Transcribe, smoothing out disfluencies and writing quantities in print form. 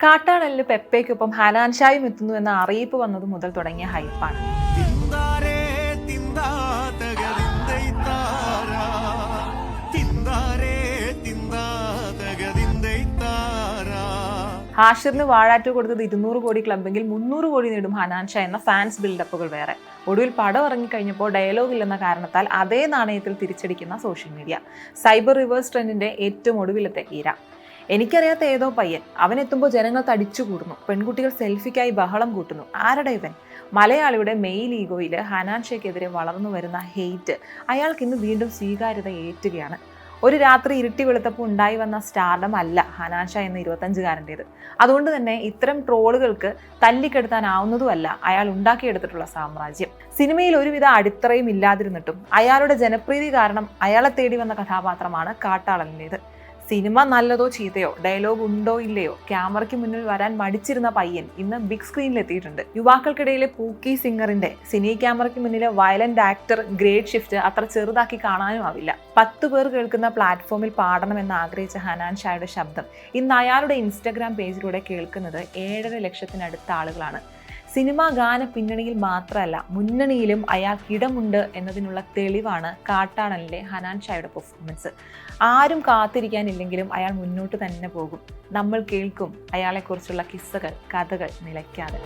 കാട്ടാളനിൽ പെപ്പയ്ക്കൊപ്പം ഹനാൻ ഷായും എത്തുന്നു എന്ന അറിയിപ്പ് വന്നത് മുതൽ തുടങ്ങിയ ഹൈപ്പാണ്. ഹാഷിറിന് വാഴാറ്റു കൊടുത്തത് 200 കോടി ക്ലബെങ്കിൽ 300 കോടി നേടും ഹനാൻ ഷാ എന്ന ഫാൻസ് ബിൽഡപ്പുകൾ വേറെ. ഒടുവിൽ പടം ഇറങ്ങിക്കഴിഞ്ഞപ്പോൾ ഡയലോഗ് ഇല്ലെന്ന കാരണത്താൽ അതേ നാണയത്തിൽ തിരിച്ചടിക്കുന്ന സോഷ്യൽ മീഡിയ. സൈബർ റിവേഴ്സ് ട്രെൻഡിന്റെ ഏറ്റവും ഒടുവിലത്തെ ഈര. എനിക്കറിയാത്ത ഏതോ പയ്യൻ, അവനെത്തുമ്പോൾ ജനങ്ങൾ തടിച്ചു കൂടുന്നു, പെൺകുട്ടികൾ സെൽഫിക്കായി ബഹളം കൂട്ടുന്നു. ആരുടെ ഇവൻ? മലയാളിയുടെ മെയിൽ ഈഗോയിൽ ഹനാൻ ഷായ്ക്കെതിരെ വളർന്നു വരുന്ന ഹെയ്റ്റ് അയാൾക്ക് ഇന്ന് വീണ്ടും സ്വീകാര്യത ഏറ്റുകയാണ്. ഒരു രാത്രി ഇരുട്ടി വെളുത്തപ്പോൾ ഉണ്ടായി വന്ന സ്റ്റാർഡം അല്ല ഹനാൻ ഷാ എന്ന 25-കാരൻ്റേത്. അതുകൊണ്ട് തന്നെ ഇത്തരം ട്രോളുകൾക്ക് തല്ലിക്കെടുത്താനാവുന്നതുമല്ല അയാൾ ഉണ്ടാക്കിയെടുത്തിട്ടുള്ള സാമ്രാജ്യം. സിനിമയിൽ ഒരുവിധ അടിത്തറയും ഇല്ലാതിരുന്നിട്ടും അയാളുടെ ജനപ്രീതി കാരണം അയാളെ തേടി വന്ന കഥാപാത്രമാണ് കാട്ടാളനിലേത്. സിനിമ നല്ലതോ ചീത്തയോ, ഡയലോഗ് ഉണ്ടോ ഇല്ലയോ, ക്യാമറയ്ക്ക് മുന്നിൽ വരാൻ മടിച്ചിരുന്ന പയ്യൻ ഇന്ന് ബിഗ് സ്ക്രീനിലെത്തിയിട്ടുണ്ട്. യുവാക്കൾക്കിടയിലെ പൂക്കി സിംഗറിന്റെ സിനി ക്യാമറയ്ക്ക് മുന്നിലെ വയലന്റ് ആക്ടർ ഗ്രേഡ് ഷിഫ്റ്റ് അത്ര ചെറുതാക്കി കാണാനും ആവില്ല. 10 പേർ കേൾക്കുന്ന പ്ലാറ്റ്ഫോമിൽ പാടണമെന്ന് ആഗ്രഹിച്ച ഹനാൻ ഷായുടെ ശബ്ദം ഇന്ന് അയാളുടെ ഇൻസ്റ്റഗ്രാം പേജിലൂടെ കേൾക്കുന്നത് 7.5 ലക്ഷത്തിനടുത്ത ആളുകളാണ്. സിനിമാ ഗാന പിന്നണിയിൽ മാത്രമല്ല, മുന്നണിയിലും അയാൾക്കിടമുണ്ട് എന്നതിനുള്ള തെളിവാണ് കാട്ടാളനിലെ ഹനാൻ ഷായുടെ പെർഫോമൻസ്. ആരും കാത്തിരിക്കാനില്ലെങ്കിലും അയാൾ മുന്നോട്ട് തന്നെ പോകും. നമ്മൾ കേൾക്കും അയാളെക്കുറിച്ചുള്ള കിസ്സകൾ, കഥകൾ നിലയ്ക്കാതെ.